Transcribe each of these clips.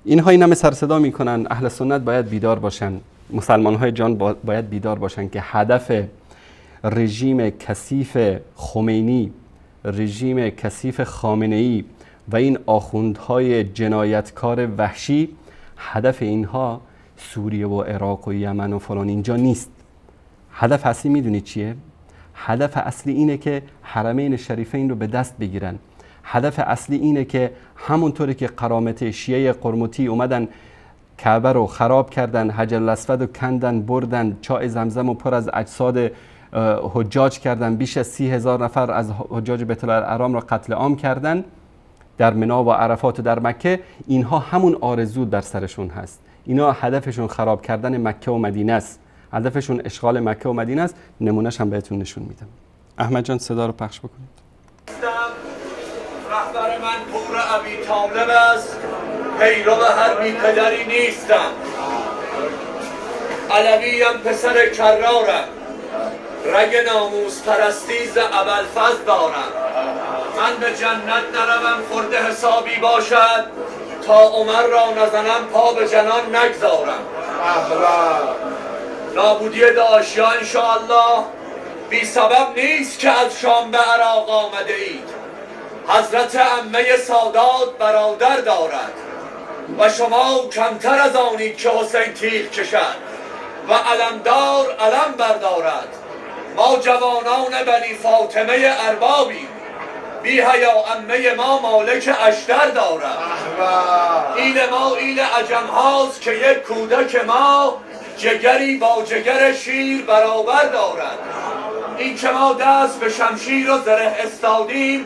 اینها این همه سرصدا میکنن. اهل سنت باید بیدار باشن، مسلمان های جان باید بیدار باشن که هدف رژیم کثیف خمینی، رژیم کثیف خامنه‌ای و این آخوندهای جنایتکار وحشی، هدف اینها سوریه و عراق و یمن و فلان اینجا نیست. هدف اصلی میدونید چیه؟ هدف اصلی اینه که حرمین شریفین رو به دست بگیرن. هدف اصلی اینه که همونطوری که قرامت شیعه قرمطی اومدن کعبه رو خراب کردن، حجر الاسود رو کندن بردن، چاه زمزم رو پر از اجساد حجاج کردن، بیش از 30,000 نفر از حجاج بیت الحرام را قتل عام کردن در منی و عرفات و در مکه. اینها همون آرزو در سرشون هست. اینا هدفشون خراب کردن مکه و مدینه است، هدفشون اشغال مکه و مدینه است. نمونهش هم بهتون نشون میدم. احمد جان صدا رو پخش بکنید. رهبر من پور ابی طالب است، پیرو هر بی پدری نیستم. علویم پسر کرارم، رگ ناموس پرستی ز ابوالفضل دارم. من به جنت نروم خورده حسابی باشد، تا عمر را نزنم پا به جنان نگذارم. نابودی داعشیا انشاءالله بی سبب نیست که از شام به عراق آمده اید. حضرت عمه سادات برادر دارد و شما کمتر از آنید که حسین تیغ کشد و علمدار علم بردارد. ما جوانان بنی فاطمه اربابیم، بی حیا عمه ما مالک اشتر دارد. ایل ما ایل عجم هاست که یک کودک ما جگری با جگر شیر برابر دارد. این که ما دست به شمشیر و زره استادیم،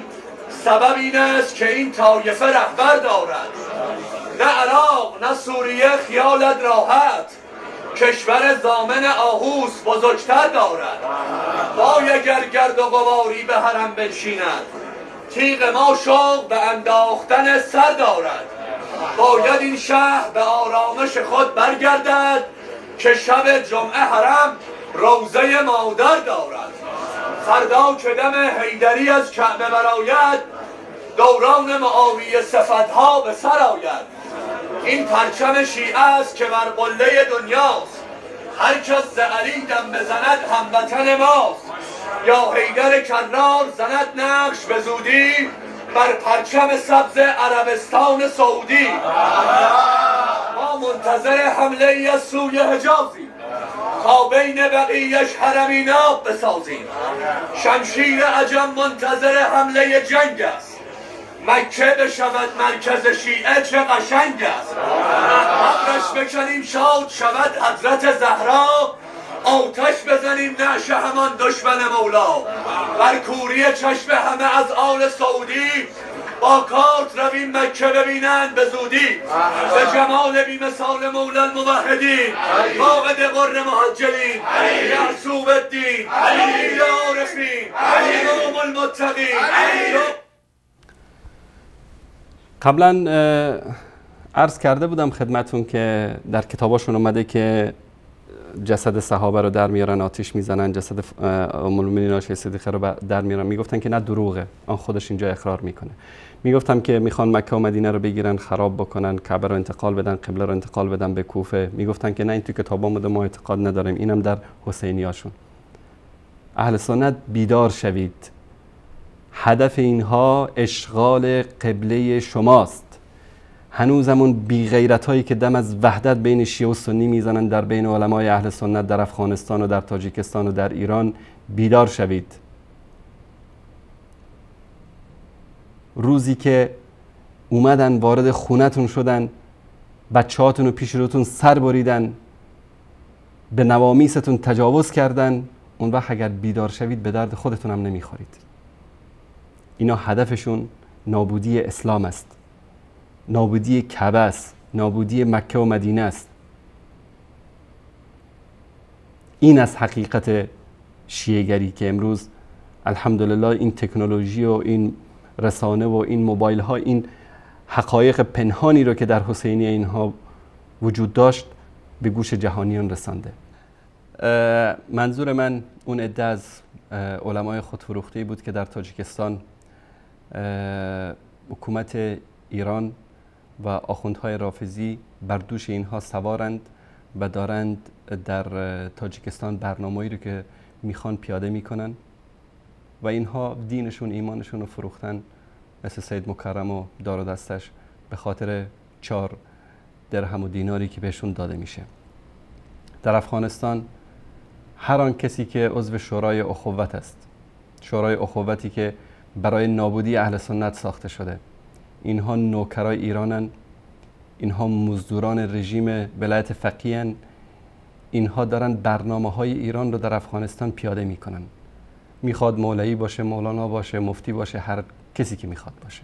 سبب این است که این طایفه رهبر دارد. نه عراق نه سوریه خیالت راحت، کشور ضامن آهوس بزرگتر دارد. وای اگر گرد و غباری به حرم بنشیند، تیغ ما شوق به انداختن سر دارد. باید این شهر به آرامش خود برگردد، که شب جمعه حرم روضه مادر دارد. فردا که دم حیدری از کعبه برآید، دوران معاویه صفتها به سر آید. این پرچم شیعه است که بر قله دنیاست، هر کس ز علی دم بزند هموطن ماست. یا حیدر کرار زند نقش به زودی، بر پرچم سبز عربستان سعودی. ما منتظر حمله ای از سوی حجازیم، تا بین بقیه‌اش حرمیناب بسازیم. شمشیر عجم منتظر حمله جنگ است، مکه بشود مرکز شیعه چه قشنگ است. ابرش بکنیم شاد شود حضرت زهرا، آتش بزنیم نعش همان دشمن مولا. بر کوری چشم همه از آل سعودی، با کارت رویم مکه ببینند به زودی. به جمال بی مثال مولا الموحدین، قائد غر مهجلین، یعصوب الدین، امیر عارفین، امام المتقین. قبلا عرض کرده بودم خدمتون که در کتاباشون اومده که جسد صحابه رو در میارن آتش میزنن، جسد ام المؤمنین عایشه صدیقه رو در میارن. میگفتن که نه دروغه، آن خودش اینجا اقرار میکنه. میگفتم که میخوان مکه و مدینه رو بگیرن خراب بکنن، کعبه رو انتقال بدن، قبله رو انتقال بدن به کوفه. میگفتن که نه این تو کتاب اومده، ما اعتقاد نداریم. اینم در حسینیاشون. اهل سنت بیدار شوید، هدف اینها اشغال قبله شماست. هنوزمون بی غیرت هایی که دم از وحدت بین شیعه و سنی میزنن در بین علمای اهل سنت در افغانستان و در تاجیکستان و در ایران، بیدار شوید. روزی که اومدن وارد خونتون شدن، بچه‌هاتون رو پیش روتون سر بریدن، به نوامیستون تجاوز کردن، اون وقت اگر بیدار شوید به درد خودتون هم نمیخورید. اینا هدفشون نابودی اسلام است، نابودی کعبه است، نابودی مکه و مدینه است. این از حقیقت شیعه‌گری که امروز الحمدلله این تکنولوژی و این رسانه و این موبایل ها این حقایق پنهانی رو که در حسینی اینها وجود داشت به گوش جهانیان رسانده. منظور من اون عده از علمای خودفروخته بود که در تاجیکستان حکومت ایران و آخوندهای رافضی بر دوش اینها سوارند و دارند در تاجیکستان برنامه‌ای رو که میخوان پیاده میکنن و اینها دینشون ایمانشون رو فروختن، مثل سید مکرم و دار و دستش، به خاطر 4 درهم و دیناری که بهشون داده میشه. در افغانستان هر آن کسی که عضو شورای اخوت است، شورای اخوتی که برای نابودی اهل سنت ساخته شده، اینها نوکرای ایرانن، اینها مزدوران رژیم ولایت فقیه‌اند، اینها دارن برنامه‌های ایران رو در افغانستان پیاده میکنن. میخواد مولوی باشه، مولانا باشه، مفتی باشه، هر کسی که میخواد باشه.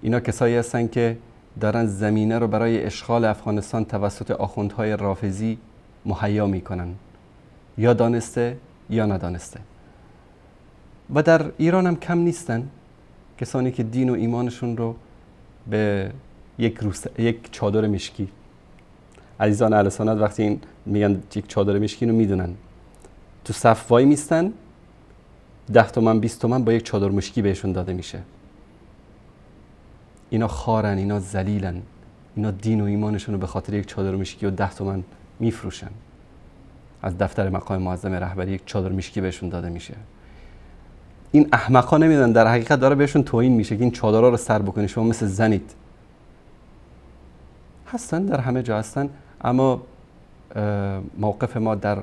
اینا کسایی هستن که دارن زمینه رو برای اشغال افغانستان توسط آخوندهای رافضی مهیا میکنن، یا دانسته یا ندانسته. و در ایران هم کم نیستن کسانی که دین و ایمانشون رو به یک چادر مشکی، عزیزان اهل سنت وقتی این میگن یک چادر مشکی رو میدونن، تو صف وای میستن، 10 تومن 20 تومن با یک چادر مشکی بهشون داده میشه. اینا خارن، اینا ذلیلن، اینا دین و ایمانشون رو به خاطر یک چادر مشکی و 10 تومن میفروشن. از دفتر مقام معظم رهبری یک چادر مشکی بهشون داده میشه. این احمقا نمیدونن در حقیقت داره بهشون توهین میشه که این چادرها رو سر بکنید، شما مثل زنید. هستن، در همه جا هستن، اما موقف ما در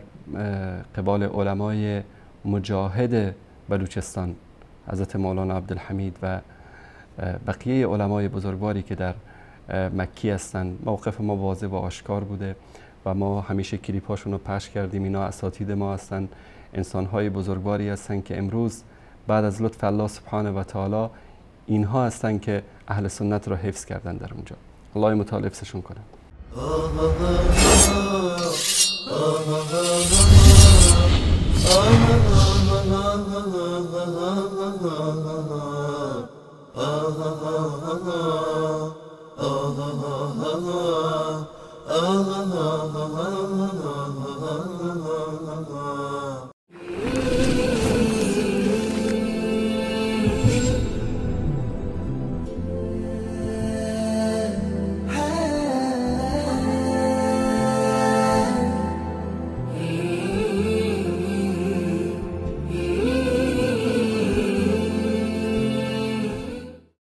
قبال علمای مجاهد بلوچستان، حضرت مولانا عبدالحمید و بقیه علمای بزرگواری که در مکی هستن، موقف ما واضح و آشکار بوده و ما همیشه کلیپاشون رو پخش کردیم. اینا اساتید ما هستن، انسانهای بزرگواری هستن که امروز بعد از لطف الله سبحانه و تعالی اینها هستن که اهل سنت رو حفظ کردن در اونجا. الله متعال حفظشون کنه. Oh